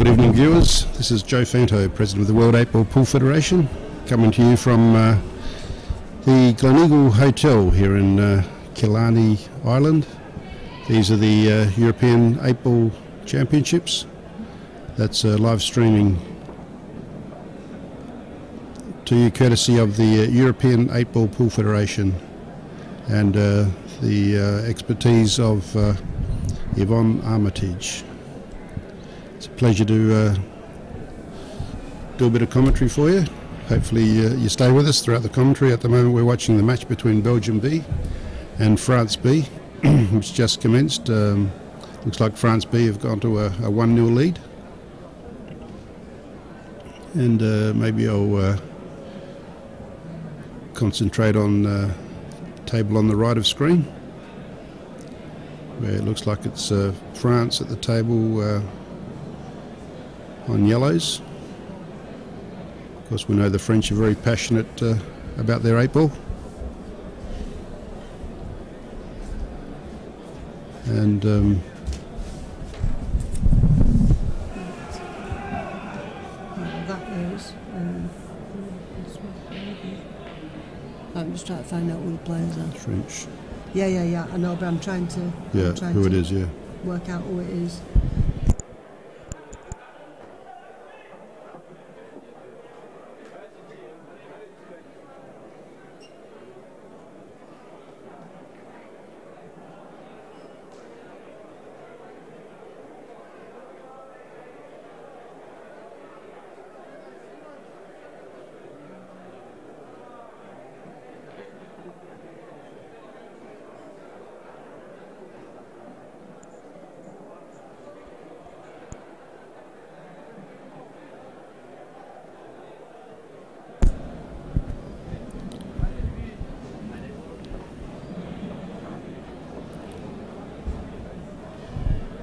Good evening, viewers. This is Joe Fanto, President of the World 8 Ball Pool Federation, coming to you from the Gleneagle Hotel here in Killarney, Ireland. These are the European 8 Ball Championships. That's live streaming to you courtesy of the European 8 Ball Pool Federation and the expertise of Yvonne Armitage. It's a pleasure to do a bit of commentary for you. Hopefully you stay with us throughout the commentary. At the moment we're watching the match between Belgium B and France B, which just commenced. Looks like France B have gone to a 1-0 lead. And maybe I'll concentrate on the table on the right of screen, where it looks like it's France at the table on yellows. Of course, we know the French are very passionate about their 8 ball. And I'm just trying to find out who the players are. French. Yeah, I know, but I'm trying to... Yeah, who it is, yeah. Work out who it is.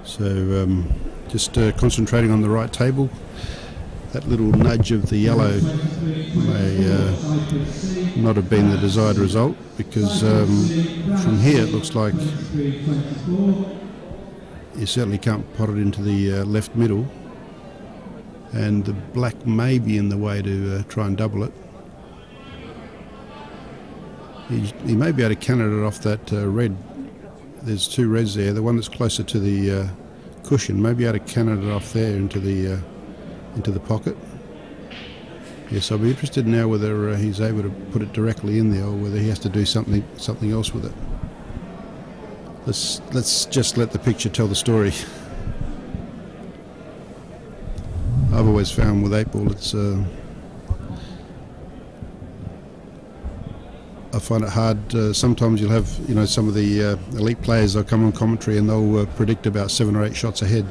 So just concentrating on the right table. That little nudge of the yellow may not have been the desired result, because from here it looks like you certainly can't pot it into the left middle, and the black may be in the way to try and double it. He may be able to cannon it off that red. There's two reds there. The one that's closer to the cushion may be able to cannon it off there into the pocket. Yes, I'll be interested now whether he's able to put it directly in there, or whether he has to do something else with it. Let's just let the picture tell the story. I've always found with 8 ball, it's I find it hard. Sometimes you'll have, some of the elite players, they'll come on commentary and they'll predict about 7 or 8 shots ahead.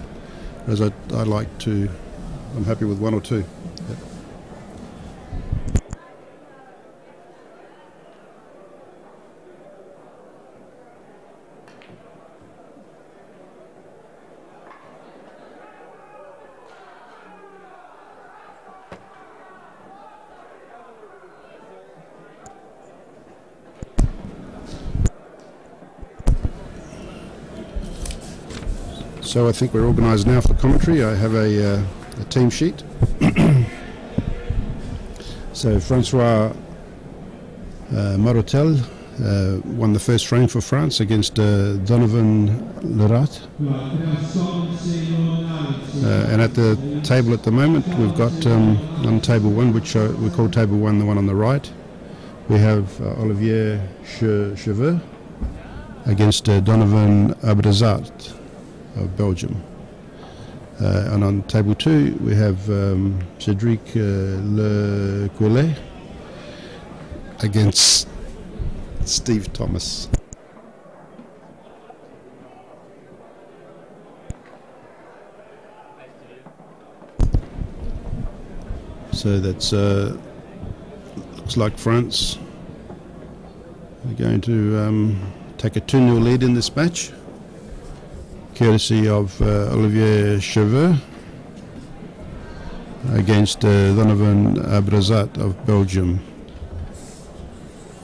Whereas I like to, I'm happy with 1 or 2. Yep. So I think we're organised now for commentary. I have a team sheet. So Francois Marotel won the first frame for France against Donovan Lerat. And at the table at the moment, we've got on table 1, which we call table 1, the one on the right, we have Olivier Cheveux against Donovan Abrazat of Belgium. And on table 2 we have Cédric Le Coulet against Steve Thomas. So that's looks like France are going to take a 2-0 lead in this match, courtesy of Olivier Cheveux against Donovan Abrazat of Belgium.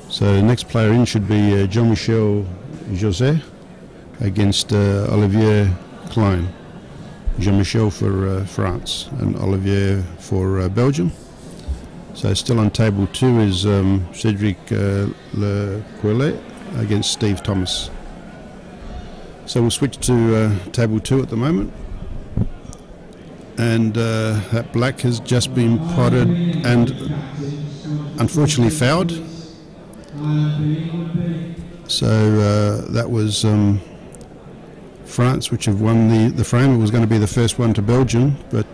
So the next player in should be Jean-Michel José against Olivier Klein. Jean-Michel for France and Olivier for Belgium. So still on table 2 is Cedric Lequelet against Steve Thomas. So we'll switch to table 2 at the moment. And that black has just been potted and unfortunately fouled. So that was France, which have won the frame. It was going to be the first one to Belgium, but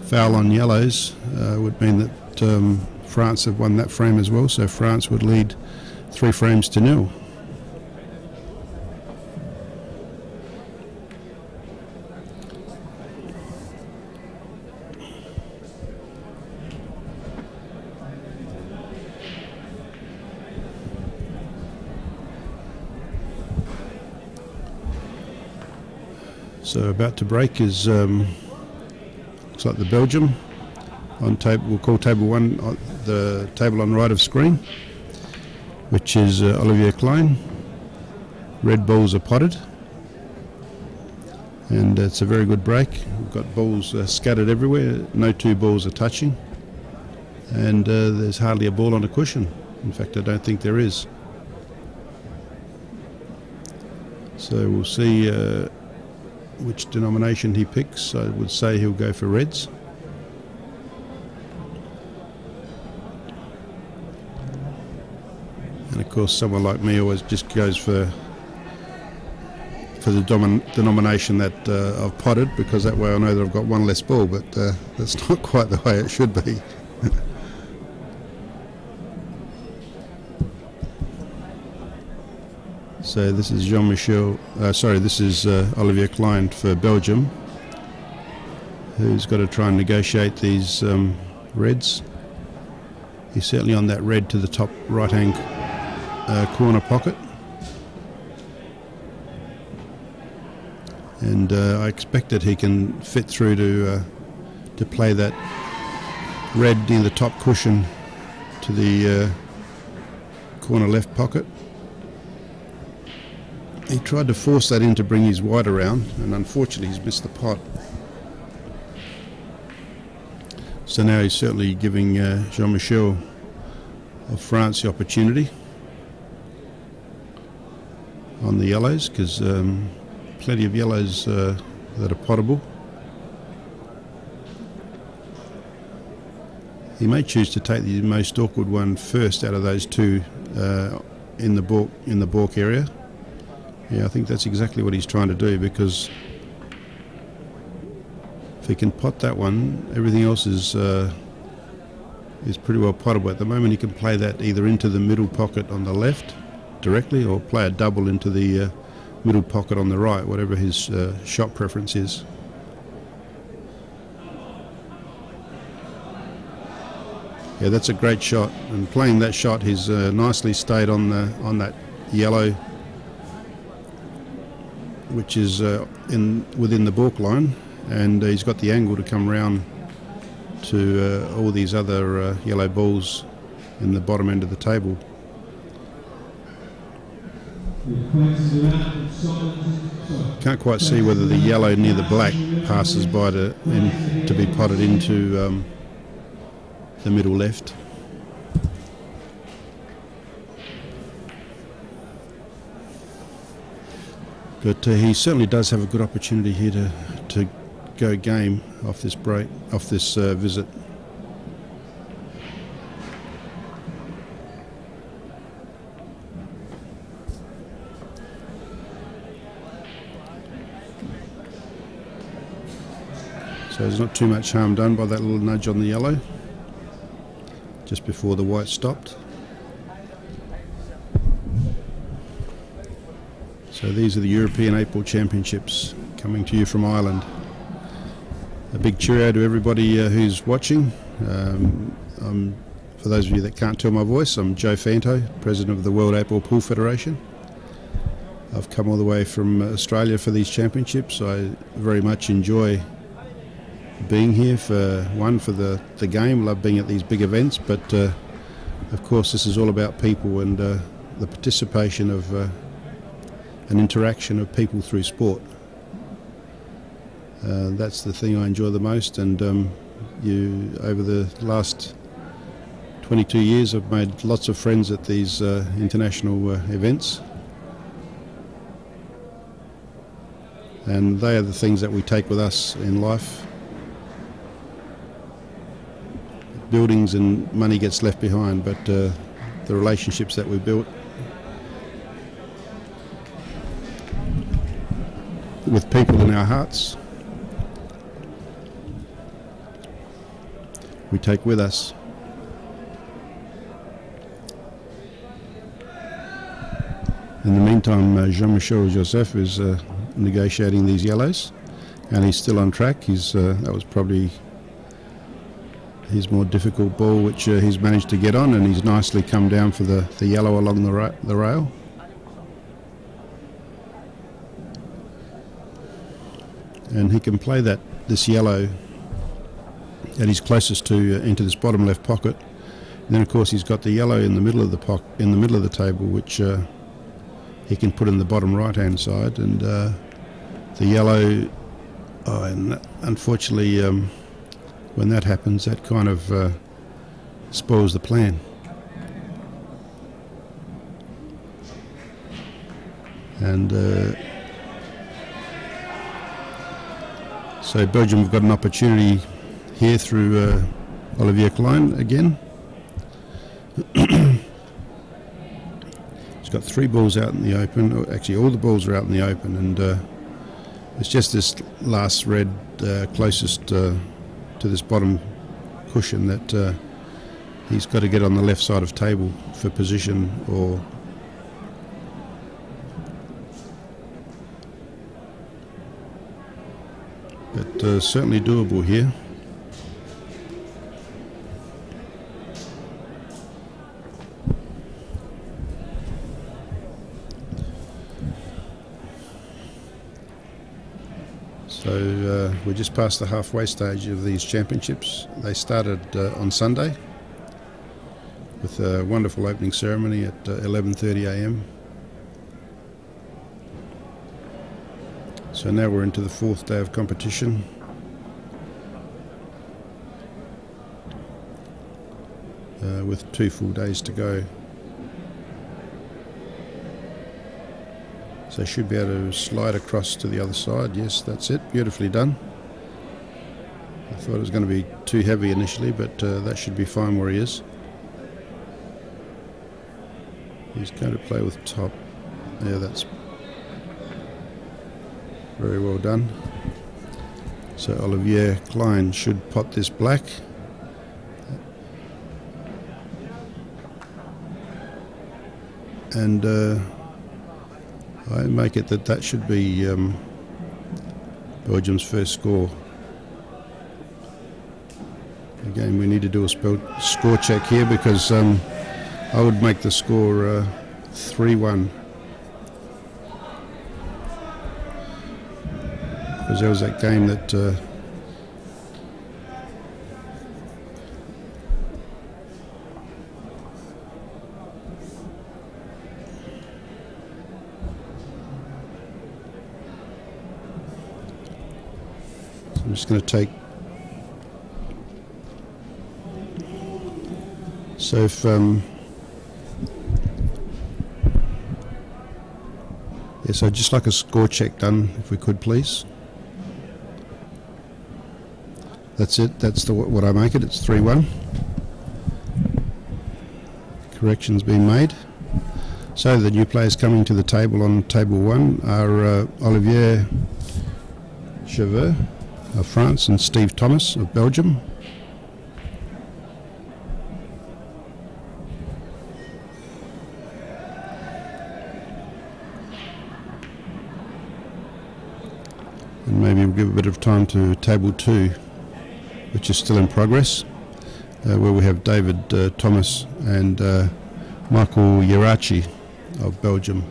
foul on yellows would mean that France have won that frame as well. So France would lead 3-0. So about to break is looks like the Belgium on table. We'll call table 1 the table on right of screen, which is Olivier Klein. Red balls are potted, and it's a very good break. We've got balls scattered everywhere. No 2 balls are touching, and there's hardly a ball on a cushion. In fact, I don't think there is. So we'll see which denomination he picks. I would say he'll go for reds. And of course someone like me always just goes for the denomination that I've potted, because that way I know that I've got 1 less ball, but that's not quite the way it should be. So this is Jean-Michel, this is Olivier Klein for Belgium, who's got to try and negotiate these reds. He's certainly on that red to the top right-hand corner pocket. And I expect that he can fit through to play that red near the top cushion to the corner left pocket. He tried to force that in to bring his white around, and unfortunately he's missed the pot. So now he's certainly giving Jean-Michel of France the opportunity on the yellows, because plenty of yellows that are pottable. He may choose to take the most awkward one first out of those 2 in the balk area. Yeah, I think that's exactly what he's trying to do, because if he can pot that one, everything else is pretty well pottable. At the moment he can play that either into the middle pocket on the left directly, or play a double into the middle pocket on the right, whatever his shot preference is. Yeah, that's a great shot, and playing that shot he's nicely stayed on that yellow, which is within the balk line, and he's got the angle to come round to all these other yellow balls in the bottom end of the table. Can't quite see whether the yellow near the black passes by to be potted into the middle left. But he certainly does have a good opportunity here to go game off this break, off this visit. So there's not too much harm done by that little nudge on the yellow just before the white stopped. So these are the European 8-ball Championships coming to you from Ireland. A big cheerio to everybody who's watching. For those of you that can't tell my voice, I'm Joe Fanto, President of the World 8-ball Pool Federation. I've come all the way from Australia for these championships. I very much enjoy being here for the game. Love being at these big events, but of course this is all about people and the participation of an interaction of people through sport. That's the thing I enjoy the most, and over the last 22 years I've made lots of friends at these international events, and they are the things that we take with us in life. Buildings and money gets left behind, but the relationships that we built with people in our hearts, we take with us. In the meantime, Jean-Michel Joseph is negotiating these yellows, and he's still on track. That was probably his more difficult ball, which he's managed to get on, and he's nicely come down for the yellow along the rail. And he can play this yellow that he's closest to into this bottom left pocket. And then of course he's got the yellow in the middle of the table, which he can put in the bottom right hand side, and the yellow, and unfortunately when that happens, that kind of spoils the plan. And so Belgium have got an opportunity here through Olivier Klein again. He's got 3 balls out in the open. Actually, all the balls are out in the open, and it's just this last red closest to this bottom cushion that he's got to get on the left side of table for position, but certainly doable here. So we're just past the halfway stage of these championships. They started on Sunday with a wonderful opening ceremony at 11:30 a.m. So now we're into the 4th day of competition. With 2 full days to go. So should be able to slide across to the other side. Yes, that's it. Beautifully done. I thought it was going to be too heavy initially, but that should be fine where he is. He's going to play with top. Yeah, that's very well done. So Olivier Klein should pot this black. And I make it that should be Belgium's first score. Again, we need to do a score check here, because I would make the score 3-1. Because there was that game that I'm just going to take, so if yeah, so just like a score check done, if we could please. That's it, that's what I make it, it's 3-1. Corrections being made. So the new players coming to the table on table 1 are Olivier Cheveux of France and Steve Thomas of Belgium. And maybe we'll give a bit of time to table 2, which is still in progress, where we have David Thomas and Michael Yarachi of Belgium.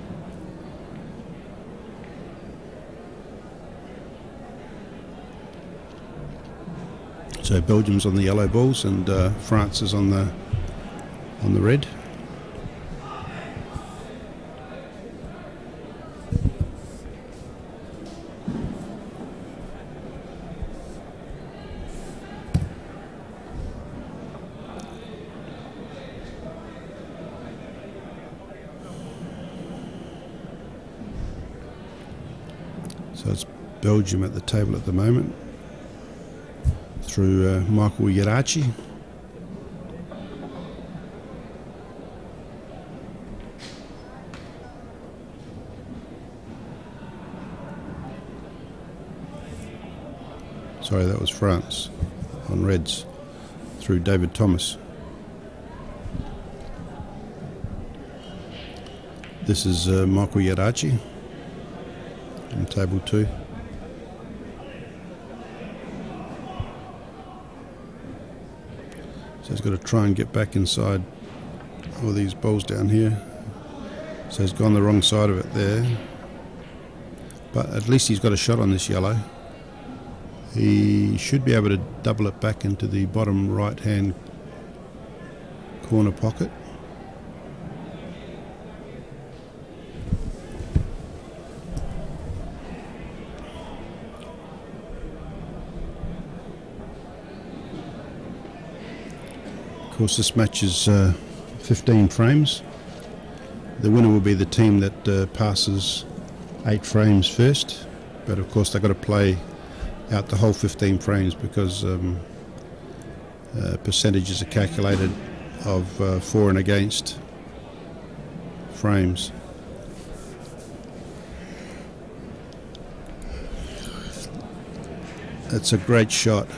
So Belgium's on the yellow balls, and France is on the red. So it's Belgium at the table at the moment through Michael Yarachi. Sorry, that was France on reds through David Thomas. This is Michael Yarachi on table 2. So he's got to try and get back inside all these balls down here. So he's gone the wrong side of it there. But at least he's got a shot on this yellow. He should be able to double it back into the bottom right hand corner pocket. Of course, this match is 15 frames. The winner will be the team that passes 8 frames first, but of course they've got to play out the whole 15 frames because percentages are calculated of for and against frames. It's a great shot.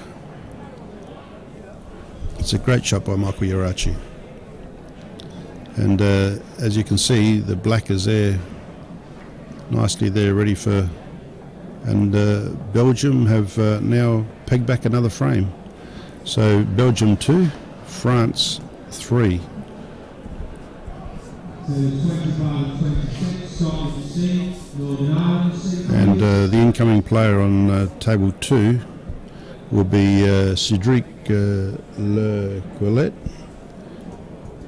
It's a great shot by Michael Yarachi. And as you can see, the black is there, nicely there, ready for. And Belgium have now pegged back another frame. So Belgium 2, France 3. And the incoming player on table 2 will be Cédric Lequelet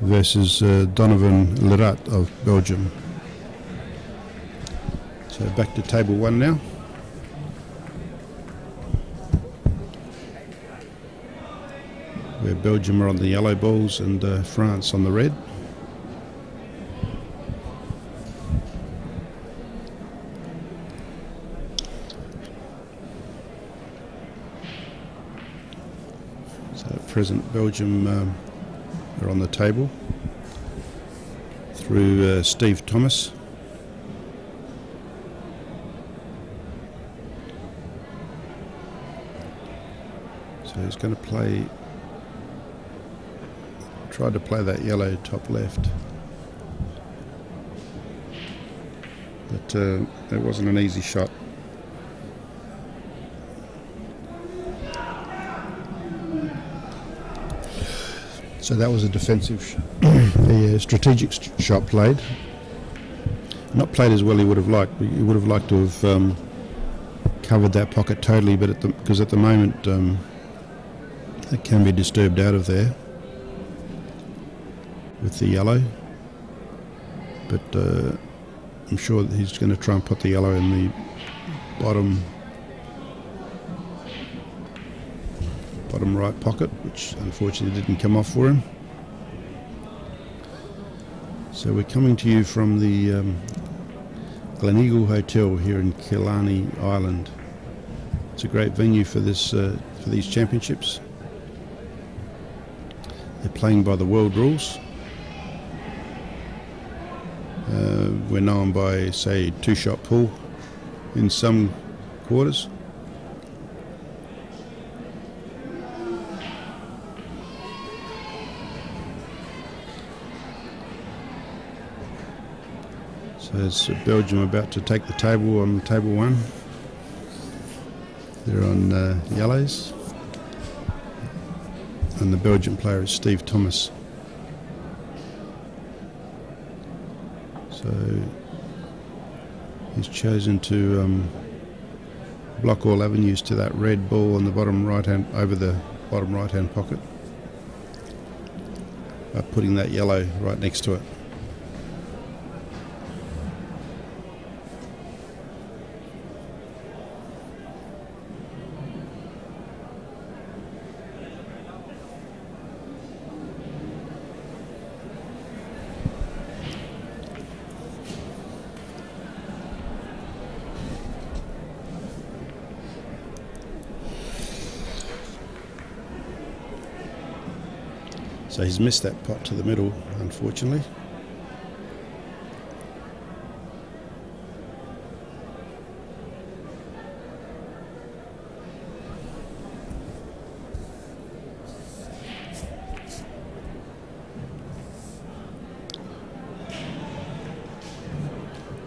versus Donovan Lerat of Belgium. So back to table 1 now. Where Belgium are on the yellow balls and France on the red. So at present Belgium are on the table through Steve Thomas. So he's going to play. Tried to play that yellow top left, but it wasn't an easy shot. So that was a defensive, a strategic shot played. Not played as well he would have liked. He would have liked to have covered that pocket totally, but because at the moment it can be disturbed out of there with the yellow, but I'm sure that he's going to try and put the yellow in the bottom right pocket, which unfortunately didn't come off for him. So we're coming to you from the Gleneagle Hotel here in Killarney, Ireland. It's a great venue for this for these championships. They're playing by the world rules. We're known by, say, 2-shot pool in some quarters. So it's Belgium about to take the table on table 1. They're on yellows. And the Belgian player is Steve Thomas. So he's chosen to block all avenues to that red ball on the bottom right hand, over the bottom right hand pocket, by putting that yellow right next to it. So he's missed that pot to the middle, unfortunately.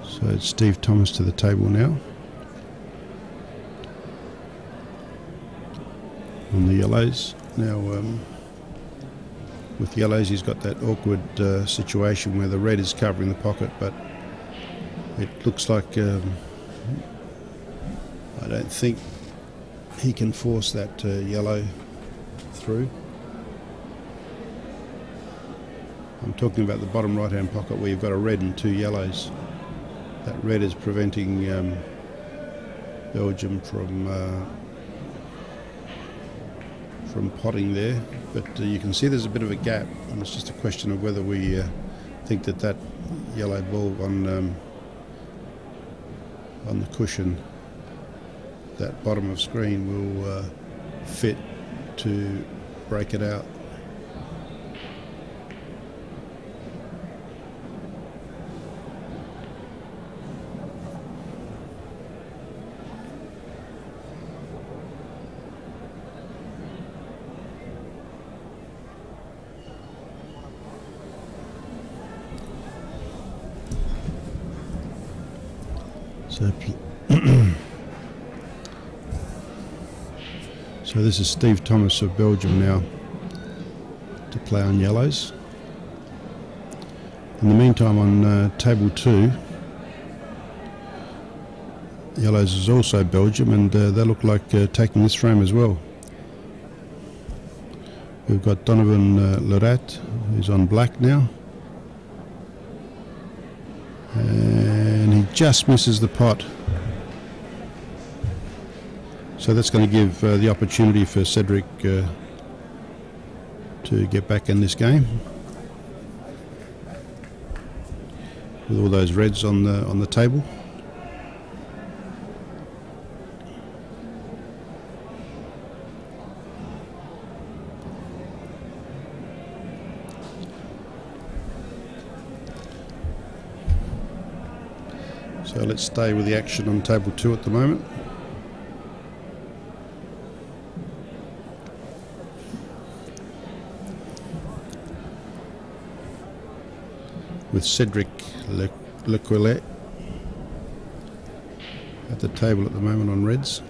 So it's Steve Thomas to the table now. On the yellows. Now, with yellows, he's got that awkward situation where the red is covering the pocket, but it looks like I don't think he can force that yellow through. I'm talking about the bottom right-hand pocket where you've got a red and two yellows. That red is preventing Belgium from potting there, but you can see there's a bit of a gap, and it's just a question of whether we think that yellow ball on the cushion, that bottom of screen, will fit to break it out. So this is Steve Thomas of Belgium now to play on yellows. In the meantime, on table 2, yellows is also Belgium, and they look like taking this frame as well. We've got Donovan Lerat, who's on black now. And he just misses the pot. So that's going to give the opportunity for Cedric to get back in this game with all those reds on the table. So let's stay with the action on table 2 at the moment. With Cedric Lequillet at the table at the moment on reds,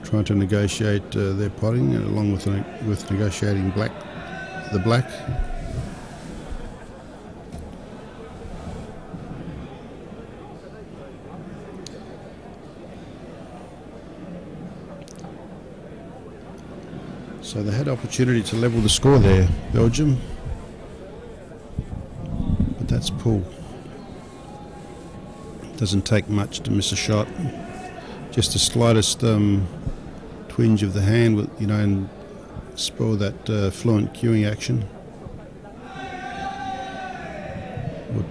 trying to negotiate their potting, along with negotiating the black. So they had opportunity to level the score there, Belgium. That's pull. Doesn't take much to miss a shot. Just the slightest twinge of the hand, and spoil that fluent cueing action. Or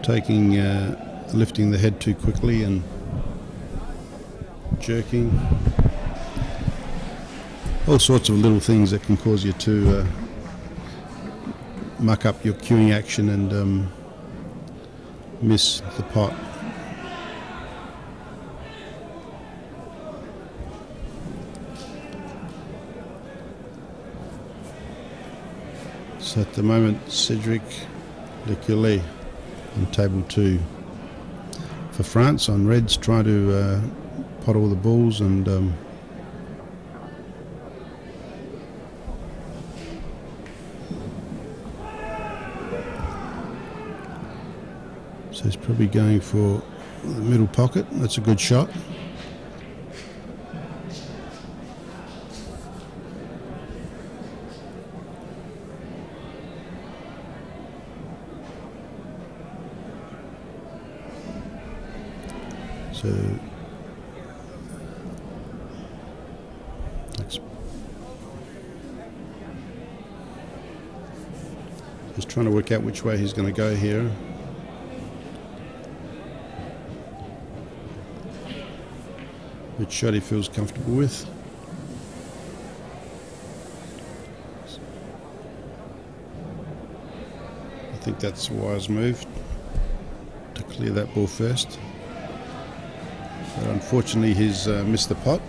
lifting the head too quickly and jerking. All sorts of little things that can cause you to muck up your cueing action and miss the pot. So at the moment, Cedric Lequillet on table 2 for France on reds, trying to pot all the balls and so he's probably going for the middle pocket. That's a good shot. So just trying to work out which way he's going to go here. Which shot he feels comfortable with. think that's a wise move to clear that ball first. But unfortunately he's missed the pot.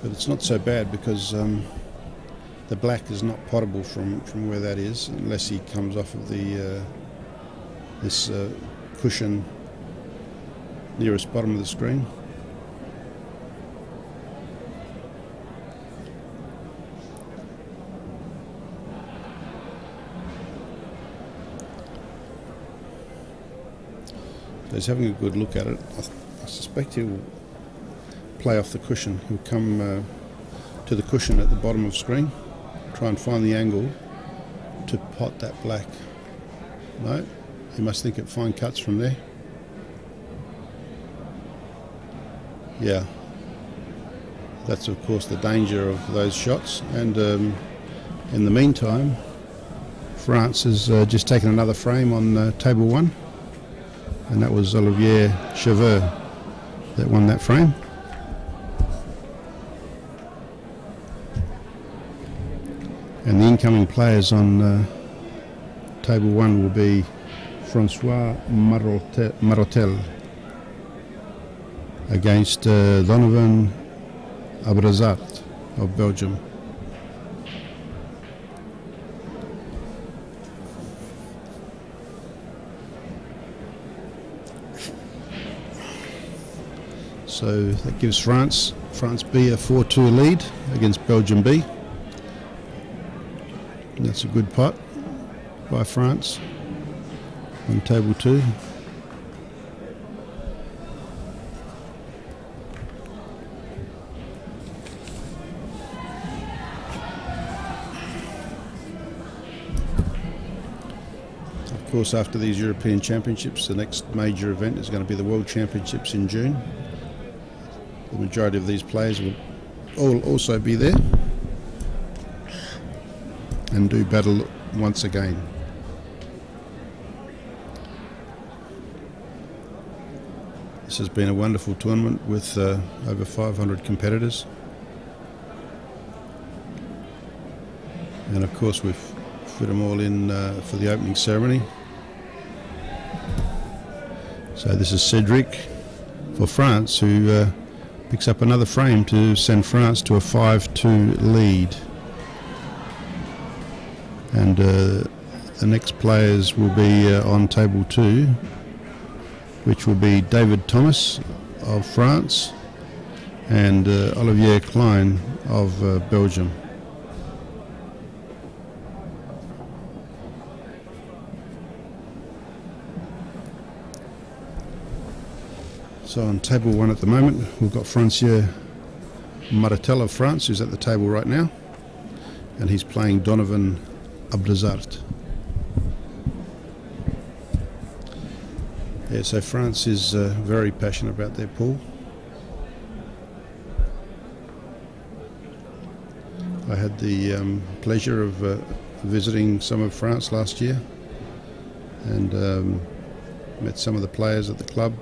But it's not so bad because the black is not potable from where that is, unless he comes off of the this cushion nearest bottom of the screen. So he's having a good look at it. I suspect he'll play off the cushion. He'll come to the cushion at the bottom of the screen, try and find the angle to pot that black. No, he must think it fine cuts from there. Yeah, that's of course the danger of those shots. And in the meantime, France has just taken another frame on table one, and that was Olivier Cheveux that won that frame. And the incoming players on table one will be Francois Marotel against Donovan Abrazat of Belgium. So that gives France B a 4-2 lead against Belgium B. And that's a good pot by France on table two. Of course, after these European Championships, the next major event is going to be the World Championships in June. The majority of these players will all also be there and do battle once again. This has been a wonderful tournament with over 500 competitors, and of course we've fit them all in for the opening ceremony. So this is Cedric for France, who picks up another frame to send France to a 5-2 lead. And the next players will be on table two, which will be David Thomas of France and Olivier Klein of Belgium. So on table one at the moment, we've got Francois Marotel of France, who's at the table right now, and he's playing Donovan Abrazat. Yeah, so France is very passionate about their pool. I had the pleasure of visiting some of France last year, and met some of the players at the club,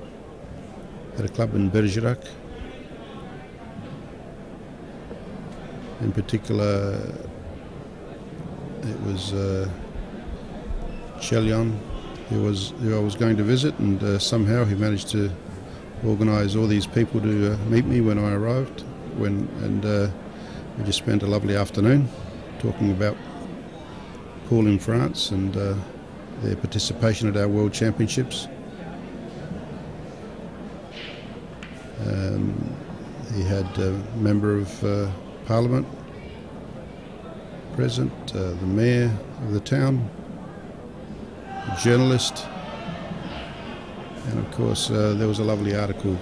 at a club in Bergerac. In particular, it was Chelion who I was going to visit, and somehow he managed to organise all these people to meet me when I arrived. We just spent a lovely afternoon talking about pool in France and their participation at our World Championships. He had a member of Parliament present, the mayor of the town, a journalist, and of course there was a lovely article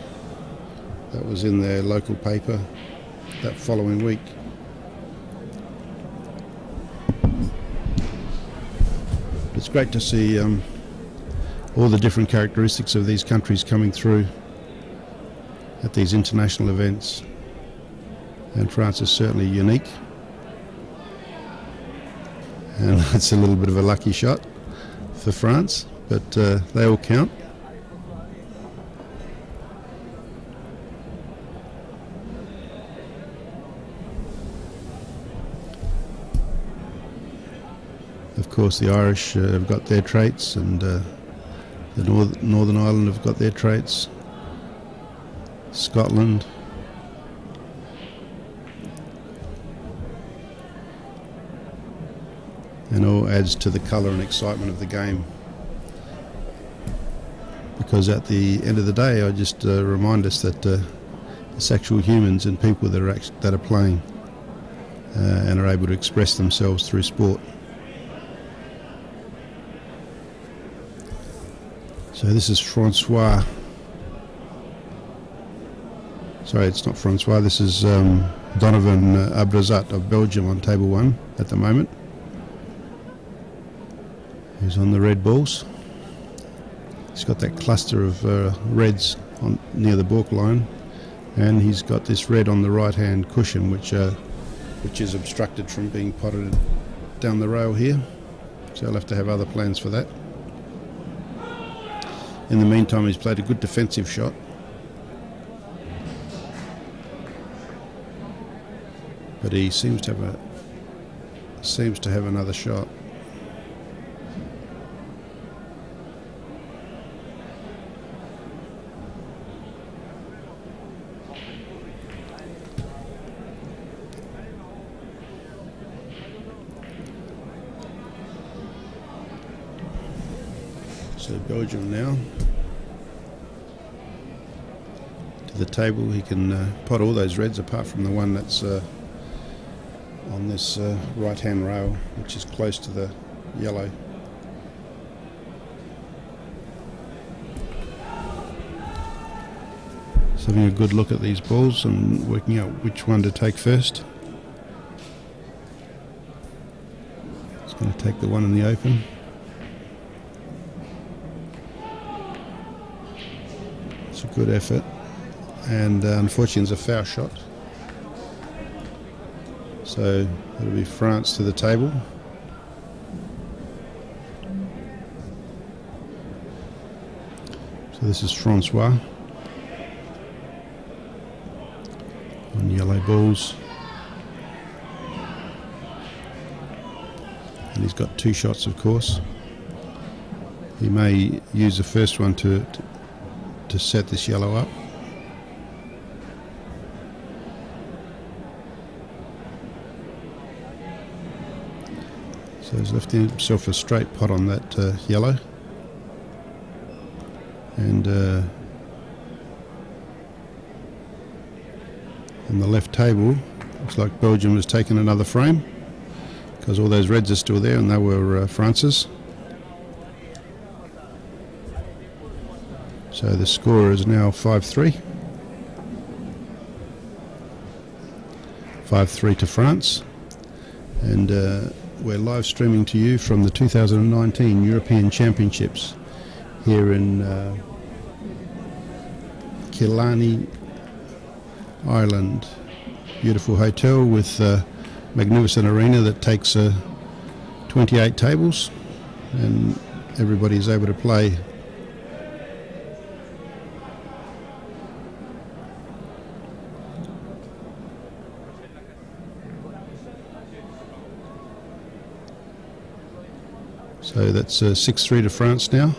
that was in their local paper that following week. It's great to see all the different characteristics of these countries coming through at these international events, and France is certainly unique, and it's a little bit of a lucky shot for France, but they all count. Of course, the Irish have got their traits, and the Northern Ireland have got their traits. Scotland. And all adds to the colour and excitement of the game. Because at the end of the day, I just remind us that it's actual humans and people that are playing and are able to express themselves through sport. So this is Francois. Sorry, it's not Francois. This is Donovan Abrazat of Belgium on table 1 at the moment. He's on the red balls. He's got that cluster of reds near the balk line, and he's got this red on the right-hand cushion, which is obstructed from being potted down the rail here. So he'll have to have other plans for that. In the meantime, he's played a good defensive shot. But he seems to have another shot. So Belgium now to the table. He can pot all those reds apart from the one that's on this right-hand rail, which is close to the yellow. So having a good look at these balls and working out which one to take first. It's going to take the one in the open. It's a good effort, and unfortunately it's a foul shot. So it'll be France to the table. So this is Francois on yellow balls. And he's got 2 shots, of course. He may use the first one to set this yellow up. So he's left himself a straight pot on that yellow, and on the left table looks like Belgium has taken another frame because all those reds are still there, and they were France's. So the score is now 5-3. 5-3 to France, and we're live streaming to you from the 2019 European Championships here in Killarney, Ireland. Beautiful hotel with a magnificent arena that takes 28 tables, and everybody is able to play. So that's 6-3 to France now.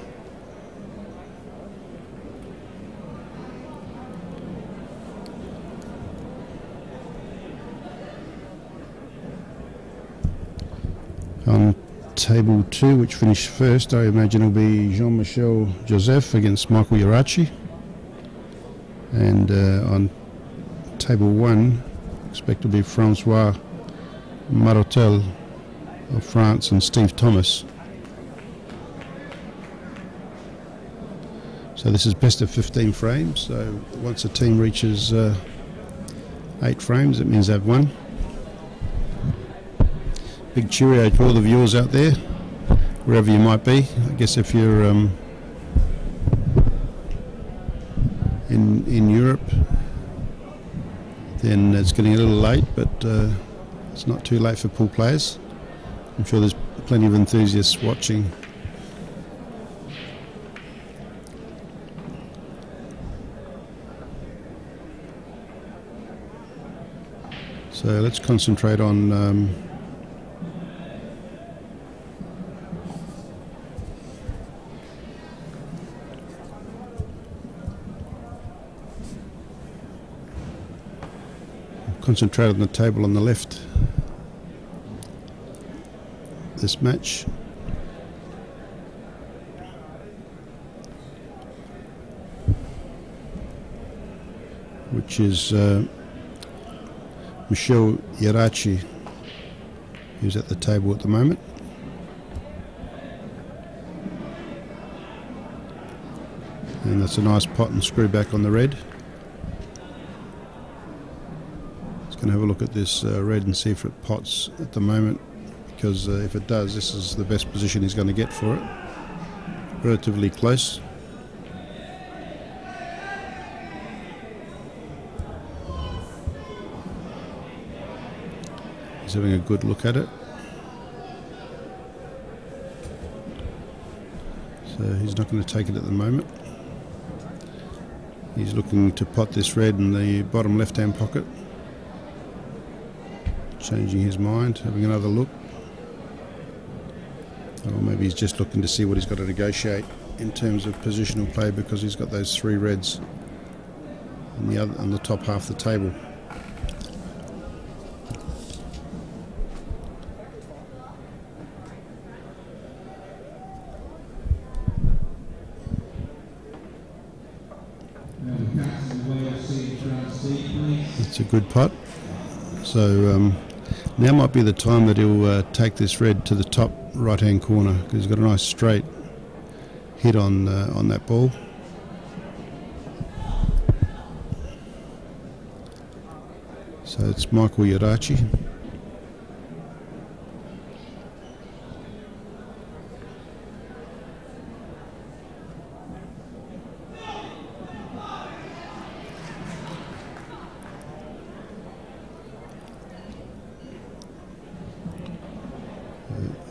On table 2, which finished first, I imagine will be Jean-Michel Joseph against Michael Yarachi. And on table 1, expect to be Francois Marotel of France and Steve Thomas. So this is best of 15 frames, so once a team reaches 8 frames, it means they've won. Big cheerio to all the viewers out there, wherever you might be. I guess if you're in Europe, then it's getting a little late, but it's not too late for pool players. I'm sure there's plenty of enthusiasts watching. So let's concentrate on concentrate on the table on the left this match. Which is Michel Yarachi, who's at the table at the moment. And that's a nice pot and screw back on the red. Just going to have a look at this red and see if it pots at the moment, because if it does, this is the best position he's going to get for it. Relatively close. He's having a good look at it. So he's not going to take it at the moment. He's looking to pot this red in the bottom left-hand pocket. Changing his mind, having another look. Or maybe he's just looking to see what he's got to negotiate in terms of positional play, because he's got those three reds on the top half of the table. It's a good pot. So now might be the time that he'll take this red to the top right hand corner, because he's got a nice straight hit on that ball. So it's Michael Yarachi.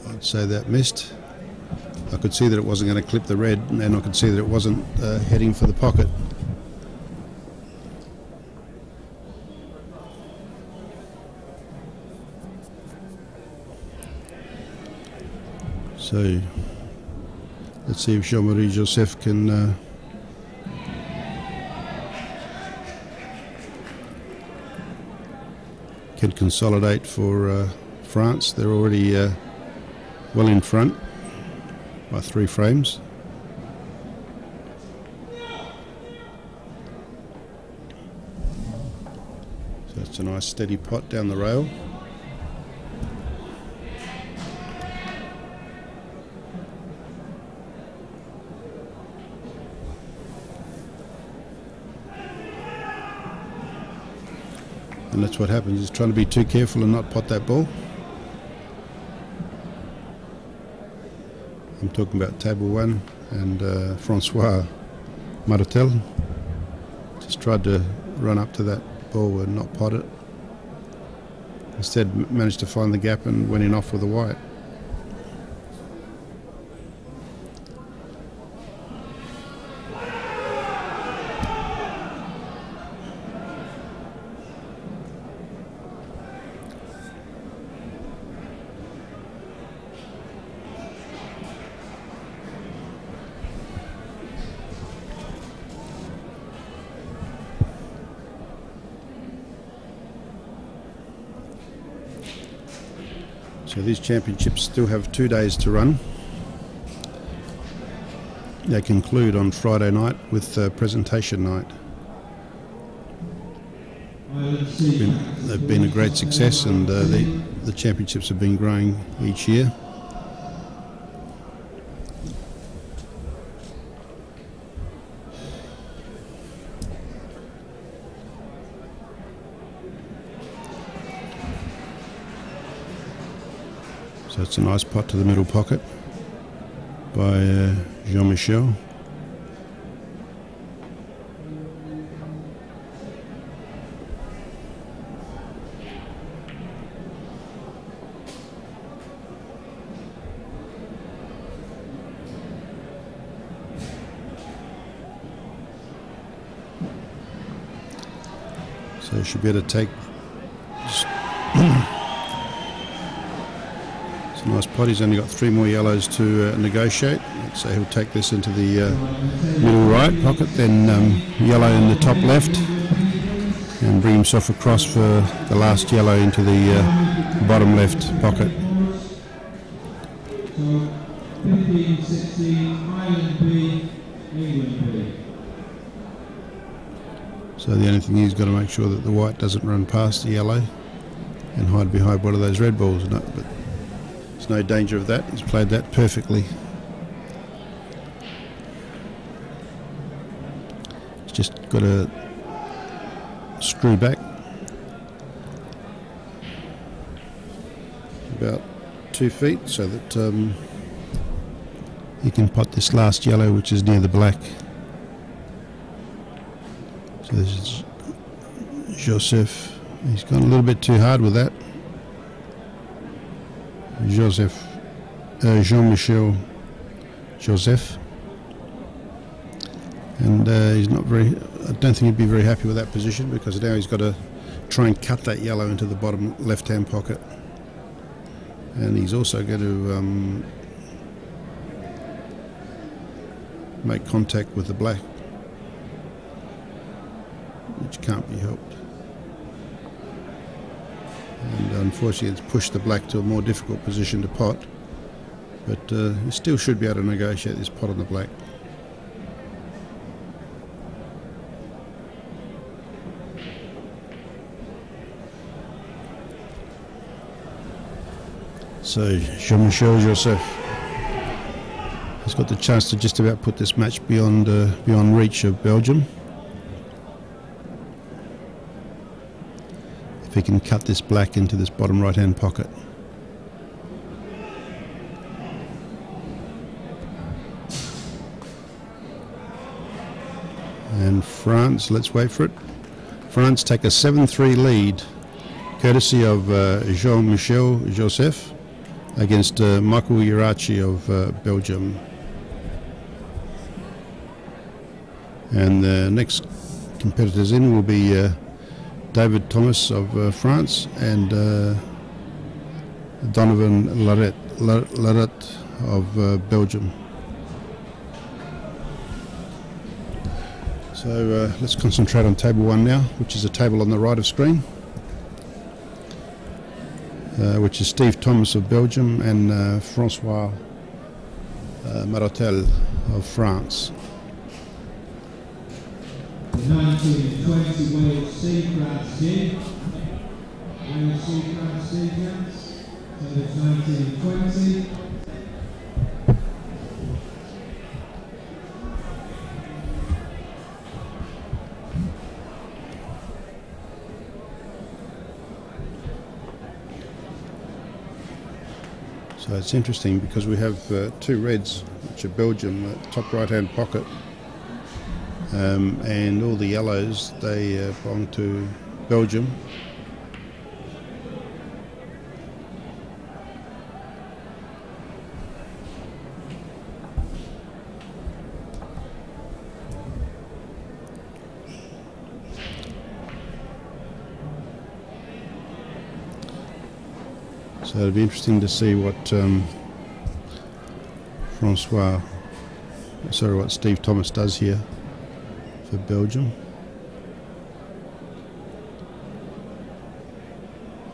I'd say that missed. I could see that it wasn't going to clip the red, and I could see that it wasn't heading for the pocket. So let's see if Jean-Marie Joseph can consolidate for France. They're already well in front by 3 frames. So it's a nice steady pot down the rail. And that's what happens. He's trying to be too careful and not pot that ball. I'm talking about table 1 and Francois Martel. Just tried to run up to that ball and not pot it. Instead managed to find the gap and went in off with a white. So these championships still have 2 days to run. They conclude on Friday night with presentation night. They've been a great success, and the championships have been growing each year. So it's a nice pot to the middle pocket by Jean-Michel. So you should be able to take nice pot. He's only got 3 more yellows to negotiate, so he'll take this into the middle right pocket, then yellow in the top left, and bring himself across for the last yellow into the bottom left pocket. 15-16, Ireland B, England B. So the only thing he's got to make sure that the white doesn't run past the yellow and hide behind one of those red balls. No, but there's no danger of that. He's played that perfectly. He's just got to screw back about 2 feet so that he can pot this last yellow, which is near the black. So this is Joseph. He's gone a little bit too hard with that. Jean-Michel Joseph. And he's not very, I don't think he'd be very happy with that position, because now he's got to try and cut that yellow into the bottom left-hand pocket. And he's also going to make contact with the black, which can't be helped. And unfortunately it's pushed the black to a more difficult position to pot, but he still should be able to negotiate this pot on the black. So Jean-Michel Joseph has got the chance to just about put this match beyond reach of Belgium. If he can cut this black into this bottom right hand pocket. And France, let's wait for it. France take a 7-3 lead, courtesy of Jean-Michel Joseph against Michael Irachi of Belgium. And the next competitors in will be David Thomas of France and Donovan Larret of Belgium. So let's concentrate on table 1 now, which is a table on the right of screen, which is Steve Thomas of Belgium and Francois Marotel of France. The 1920 Wales C France D. Wales C France D France. So it's 1920. So it's interesting because we have 2 reds, which are Belgium, top right hand pocket. And all the yellows, they belong to Belgium. So it'll be interesting to see what what Steve Thomas does here for Belgium.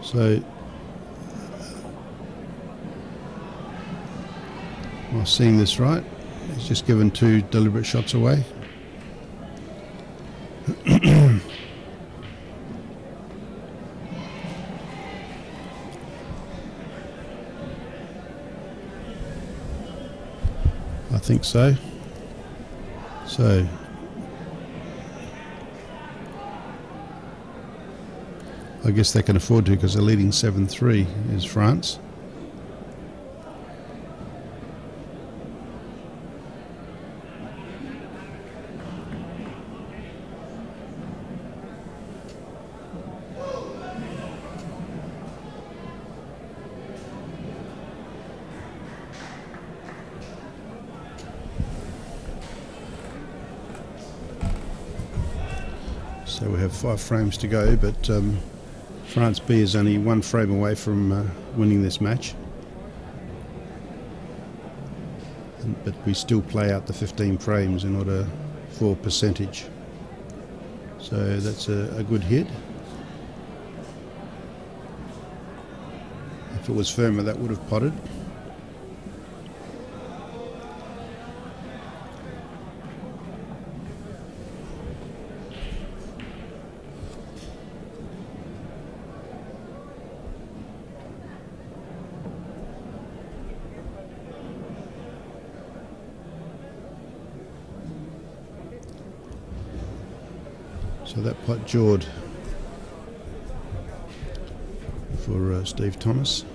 So, am I seeing this right? He's just given 2 deliberate shots away. I think so. So, I guess they can afford to, because they're leading 7-3 is France. So we have 5 frames to go, but France B is only 1 frame away from winning this match. But we still play out the 15 frames in order for percentage. So that's a good hit. If it was firmer, that would have potted. So that pot jawed for Steve Thomas.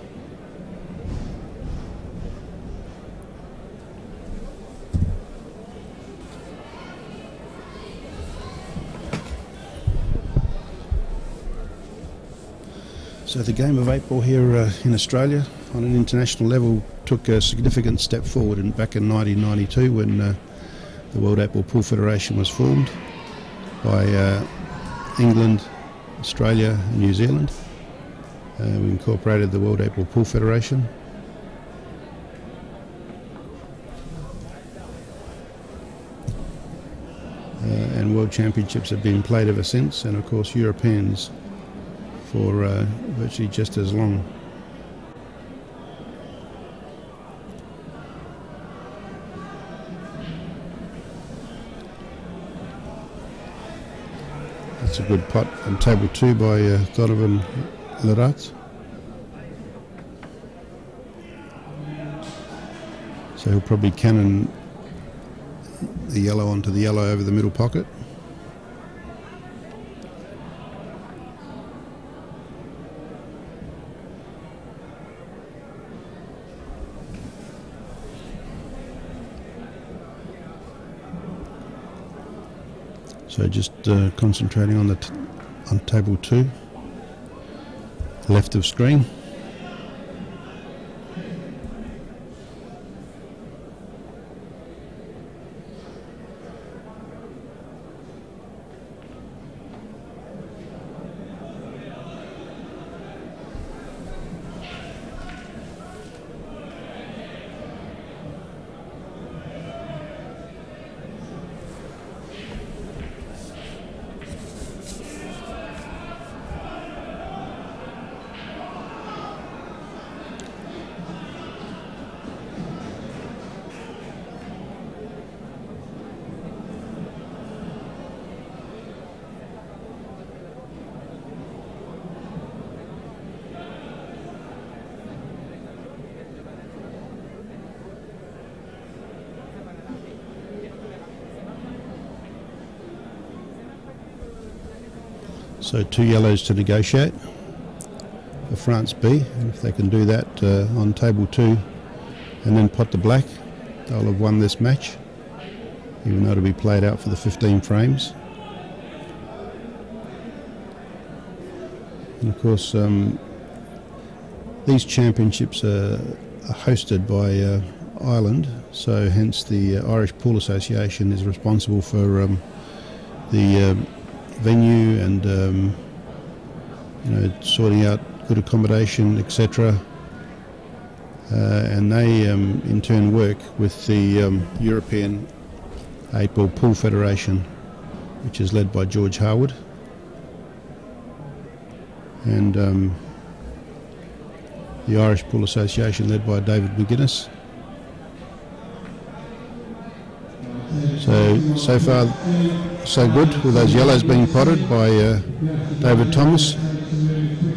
So the game of 8 ball here in Australia on an international level took a significant step forward back in 1992 when the World 8 Ball Pool Federation was formed by England, Australia and New Zealand. We incorporated the World 8 Ball Pool Federation. And World Championships have been played ever since, and of course Europeans for virtually just as long. That's a good putt on table 2 by Donovan Lerat. So he'll probably cannon the yellow onto the yellow over the middle pocket. So just concentrating on on table 2, left of screen. So 2 yellows to negotiate for France B, and if they can do that on table 2 and then pot the black, they'll have won this match, even though it'll be played out for the 15 frames. And of course these championships are hosted by Ireland, so hence the Irish Pool Association is responsible for the venue and you know, sorting out good accommodation, etc. And they in turn work with the European 8 Ball Pool Federation, which is led by George Harwood, and the Irish Pool Association led by David McGuinness. So far so good with those yellows being potted by David Thomas.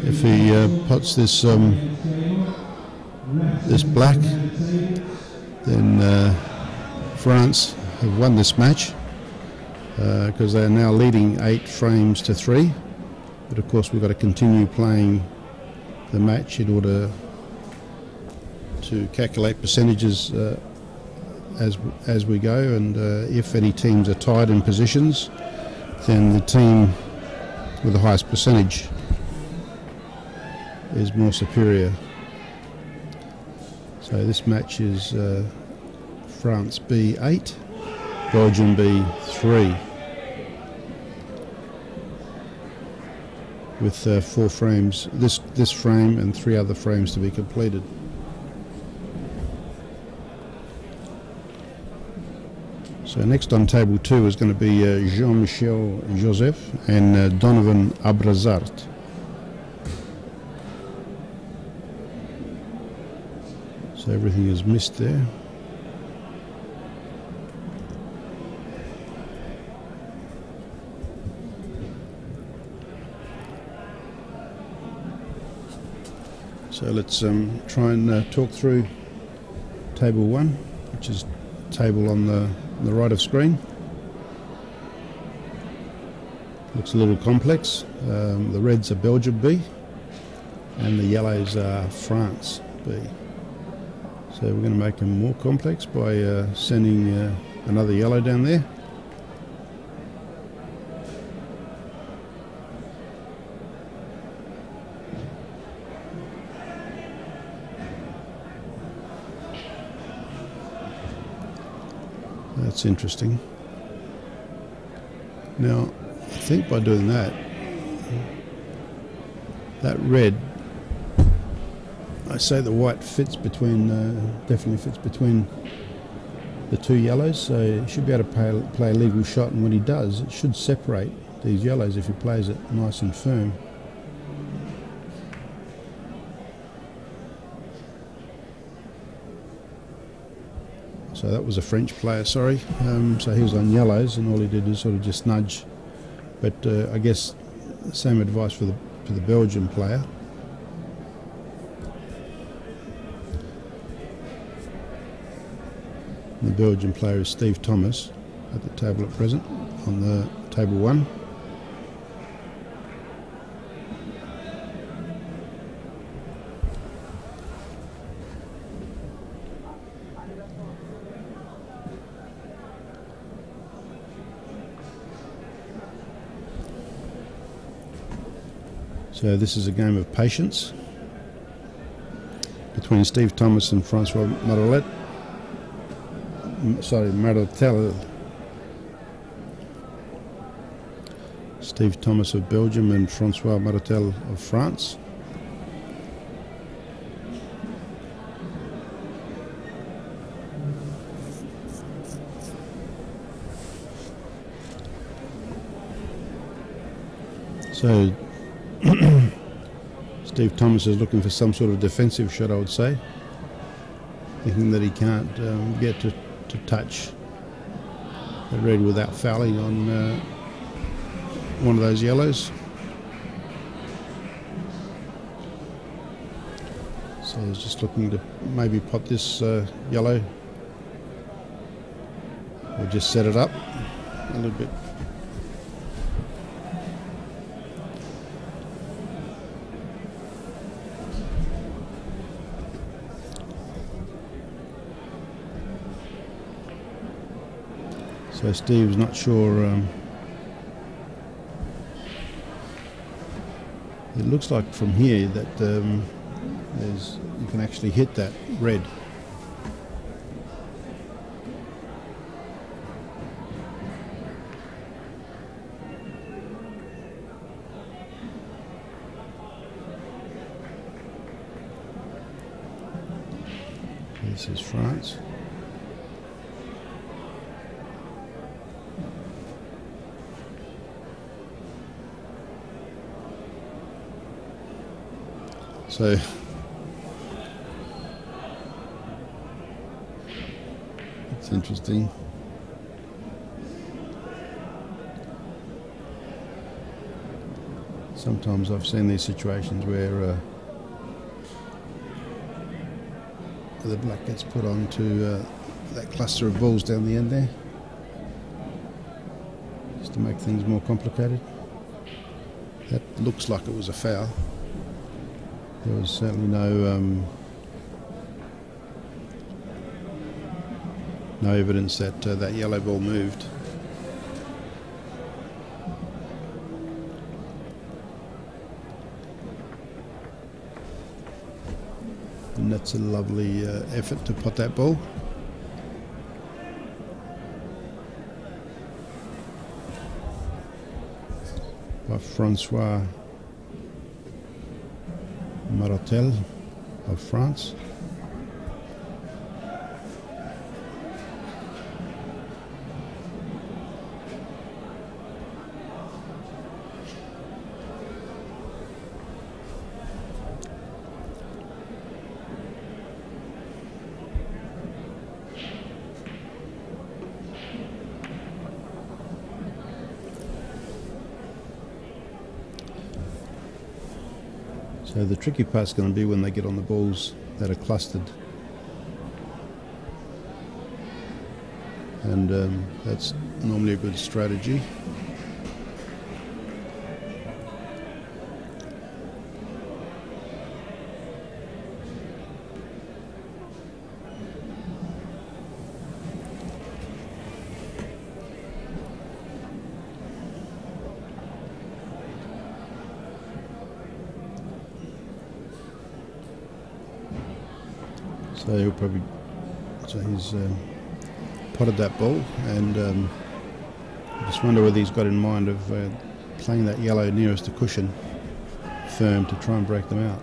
If he pots this this black, then France have won this match because they are now leading 8 frames to 3. But of course we've got to continue playing the match in order to calculate percentages as we go, and if any teams are tied in positions, then the team with the highest percentage is more superior. So this match is France B 8, Belgium B 3, with 4 frames, this frame and 3 other frames to be completed. So next on table 2 is going to be Jean-Michel Joseph and Donovan Abrazart. So everything is missed there. So let's try and talk through table 1, which is table on the right of screen. Looks a little complex. The reds are Belgium B and the yellows are France B. So we're going to make them more complex by sending another yellow down there. That's interesting. Now, I think by doing that, that red, I say the white fits between, definitely fits between the two yellows, so he should be able to play a legal shot, and when he does, it should separate these yellows if he plays it nice and firm. So that was a French player, sorry. So he was on yellows, and all he did is sort of just nudge. But I guess same advice for the Belgian player. The Belgian player is Steve Thomas at the table at present on the table 1. So this is a game of patience between Steve Thomas and Francois Marolet. Sorry, Marotel. Steve Thomas of Belgium and Francois Marotel of France. So Steve Thomas is looking for some sort of defensive shot, I would say, thinking that he can't get to touch the red without fouling on one of those yellows. So he's just looking to maybe pot this yellow, or just set it up a little bit. So Steve's not sure. It looks like from here that you can actually hit that red. This is France. So it's interesting. Sometimes I've seen these situations where the black gets put onto that cluster of balls down the end there, just to make things more complicated. That looks like it was a foul. There was certainly no evidence that that yellow ball moved. And that's a lovely effort to pot that ball. By Francois Marotel of France. So the tricky part's going to be when they get on the balls that are clustered, and that's normally a good strategy. So he'll probably, so he's potted that ball, and I just wonder whether he's got in mind of playing that yellow nearest the cushion firm to try and break them out.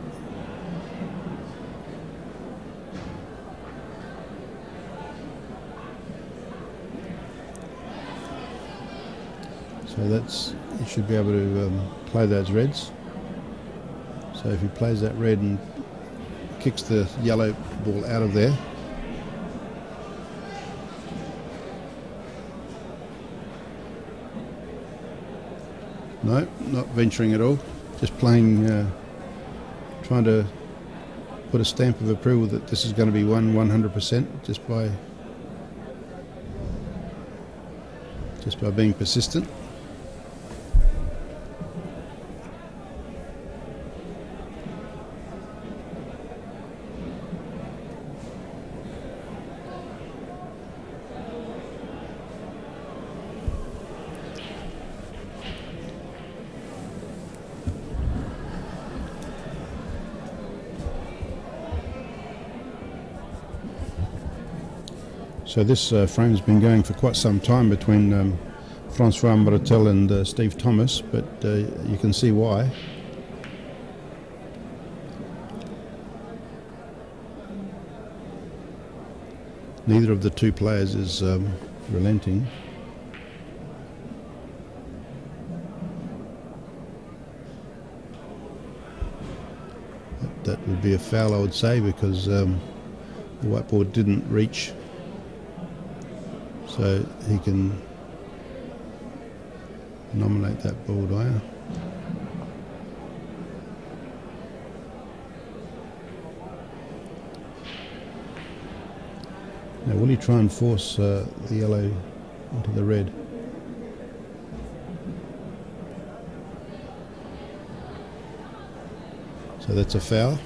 So that's, he should be able to play those reds. So if he plays that red and kicks the yellow ball out of there, no, not venturing at all, just playing, trying to put a stamp of approval that this is going to be won 100% just by being persistent. So this frame's been going for quite some time between Francois Morotel and Steve Thomas, but you can see why. Neither of the two players is relenting. That would be a foul, I would say, because the whiteboard didn't reach. So he can nominate that ball dyer. Now will he try and force the yellow into the red? So that's a foul.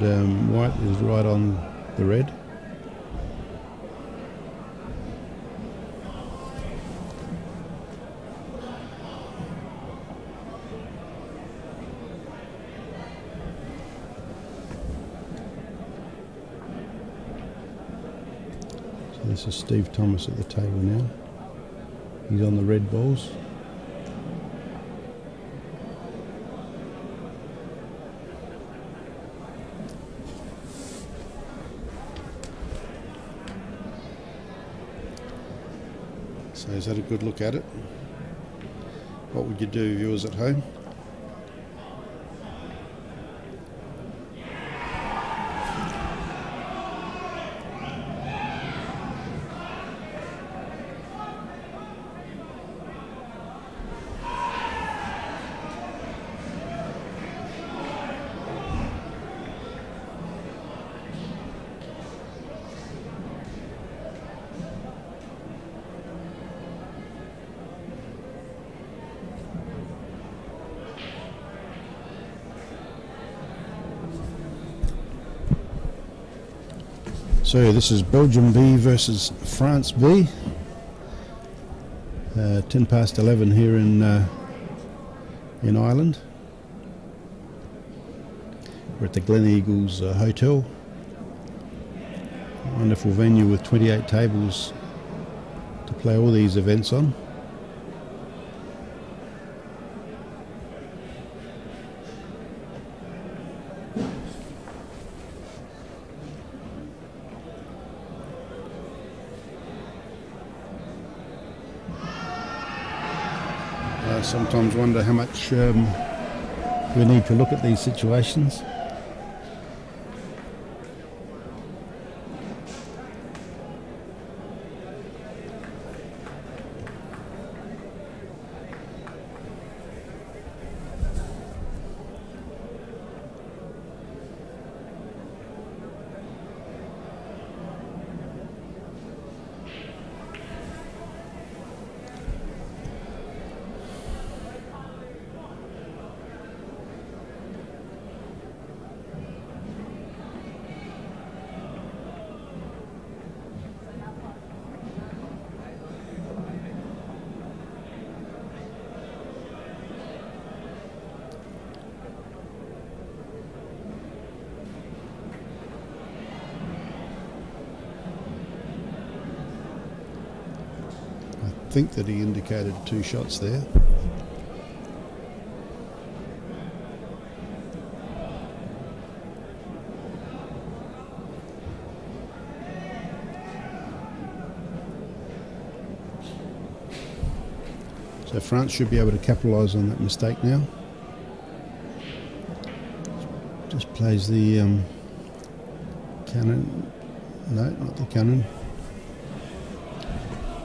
And white is right on the red. So this is Steve Thomas at the table now. He's on the red balls. So he's had a good look at it. What would you do, viewers at home? So this is Belgium B versus France B. 10 past 11 here in Ireland. We're at the Glen Eagles Hotel. Wonderful venue with 28 tables to play all these events on. I sometimes wonder how much we need to look at these situations. think that he indicated 2 shots there. So France should be able to capitalise on that mistake now. Just plays the cannon. No, not the cannon.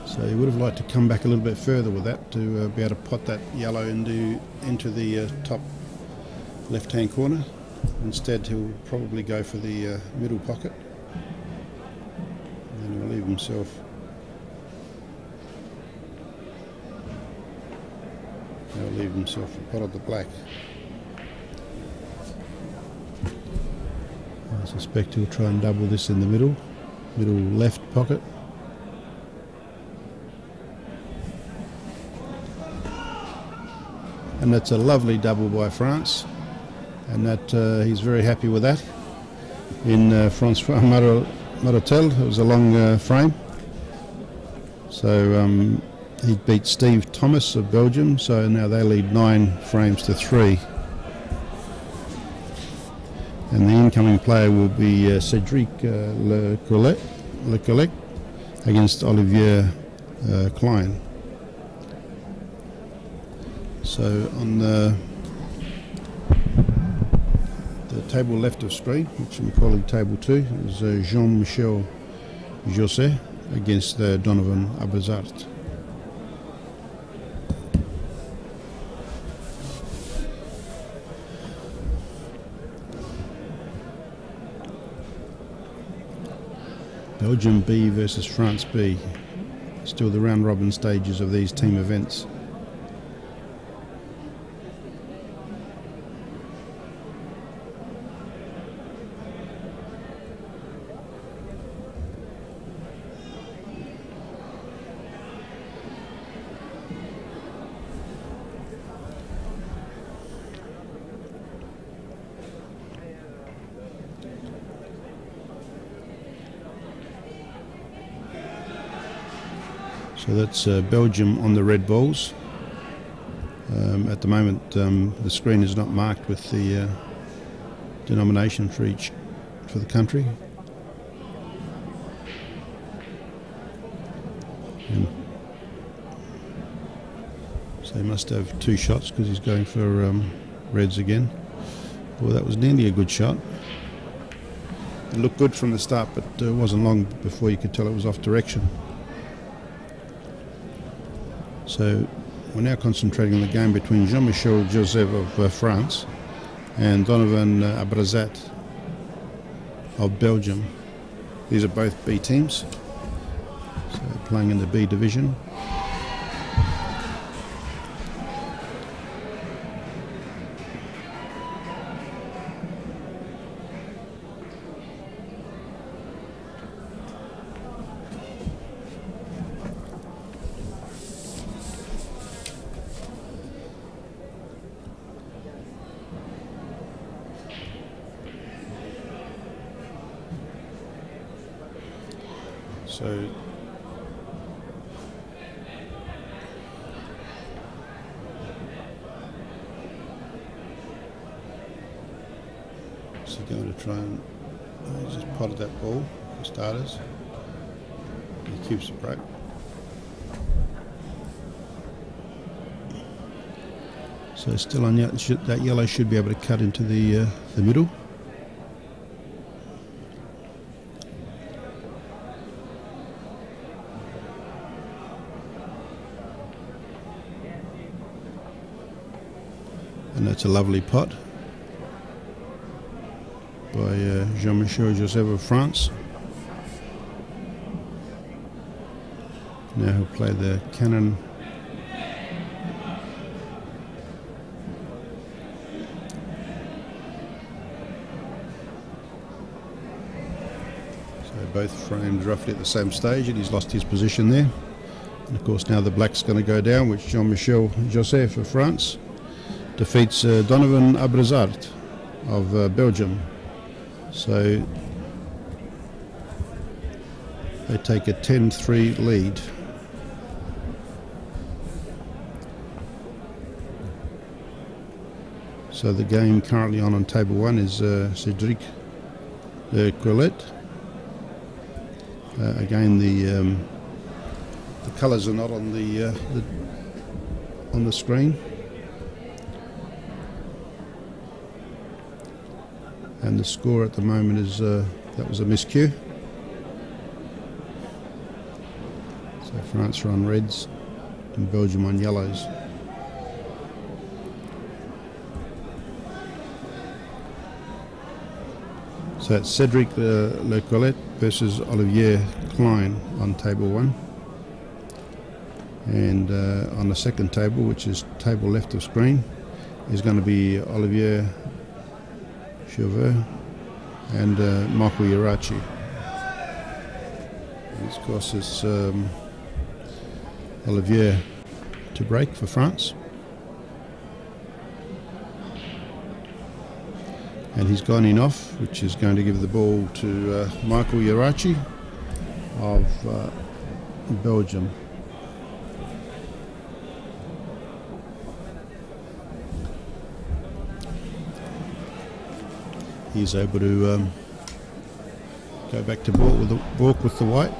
So he would have liked to come back a little bit further with that to be able to pot that yellow into the top left-hand corner. Instead, he'll probably go for the middle pocket, and then he'll leave himself. He'll leave himself a pot of the black. I suspect he'll try and double this in the middle left pocket. And that's a lovely double by France, and that he's very happy with that. In Francois Marotel, it was a long frame. So he beat Steve Thomas of Belgium, so now they lead 9 frames to 3. And the incoming player will be Cedric Lecollet against Olivier Klein. So on the table left of screen, which I'm calling table 2, is Jean-Michel José against Donovan Abrazart. Belgium B versus France B. Still the round robin stages of these team events. So that's Belgium on the red balls. At the moment, the screen is not marked with the denomination for the country. And so he must have 2 shots because he's going for reds again. Well, that was nearly a good shot. It looked good from the start, but it wasn't long before you could tell it was off direction. So we're now concentrating on the game between Jean-Michel Joseph of France and Donovan Abrazat of Belgium. These are both B teams, so playing in the B division. So going to try and just potted that ball for starters. He keeps it break. So still on that yellow should be able to cut into the middle. And that's a lovely pot by Jean-Michel Joseph of France. Now he'll play the cannon. So both framed roughly at the same stage, and he's lost his position there. And of course now the black's going to go down, which Jean-Michel Joseph of France defeats Donovan Abrazart of Belgium. So they take a 10-3 lead. So the game currently on table 1 is Cedric Quillet. Again, the colours are not on the screen, and the score at the moment is that was a miscue. So France are on reds and Belgium on yellows. So it's Cedric Lecollet versus Olivier Klein on table 1. And on the second table, which is table left of screen, is going to be Olivier Chauvet and Michael Irachi. And of course it's Olivier to break for France. And he's gone in off, which is going to give the ball to Michael Irachi of Belgium. He's able to go back to balk with the white.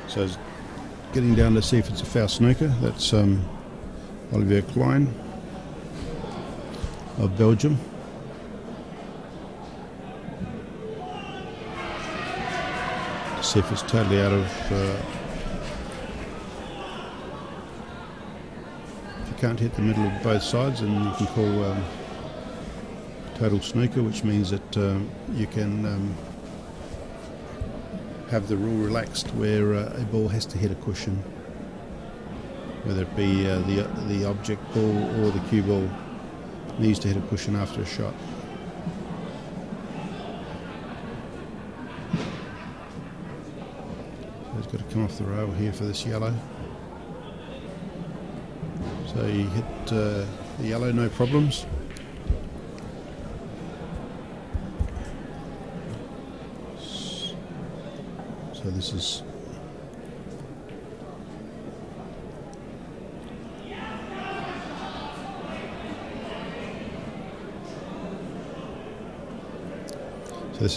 So he's getting down to see if it's a foul snooker. That's Olivier Klein of Belgium. To see if it's totally out of... if you can't hit the middle of both sides, then you can call total snooker, which means that you can have the rule relaxed where a ball has to hit a cushion, whether it be the object ball or the cue ball needs to hit a cushion after a shot. So he's got to come off the rail here for this yellow. So he hit the yellow, no problems. So this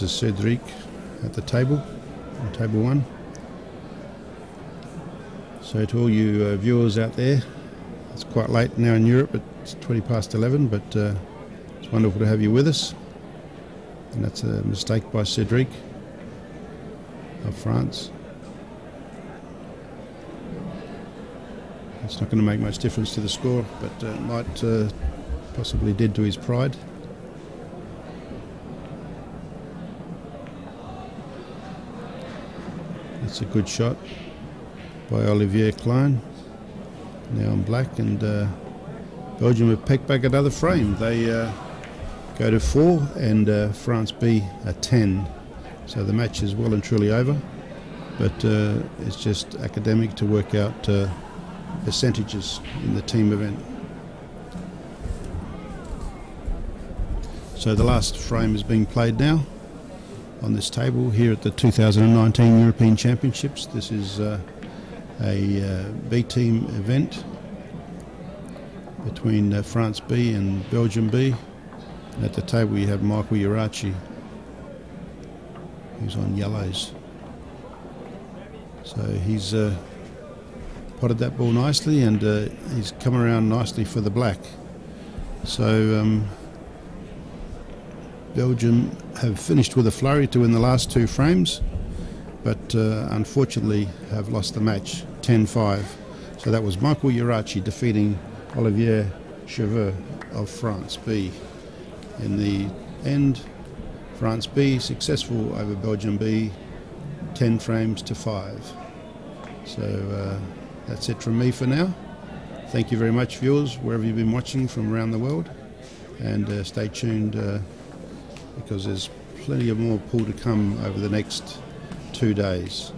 is Cedric at the table, on table 1. So to all you viewers out there, it's quite late now in Europe, it's 20 past 11, but it's wonderful to have you with us. And that's a mistake by Cedric of France. It's not going to make much difference to the score, but it might possibly did to his pride. That's a good shot by Olivier Klein. Now on black, and Belgium have picked back another frame. They go to 4 and France B a 10. So the match is well and truly over, but it's just academic to work out percentages in the team event. So the last frame is being played now on this table here at the 2019 European Championships. This is a B team event between France B and Belgium B. And at the table you have Michael Irachi, who's on yellows. So he's potted that ball nicely, and he's come around nicely for the black. So Belgium have finished with a flurry to win the last 2 frames, but unfortunately have lost the match 10-5. So that was Michael Irachi defeating Olivier Chauvet of France B. In the end, France B successful over Belgium B, 10 frames to 5. So that's it from me for now. Thank you very much, viewers, wherever you've been watching from around the world, and stay tuned because there's plenty of more pool to come over the next 2 days.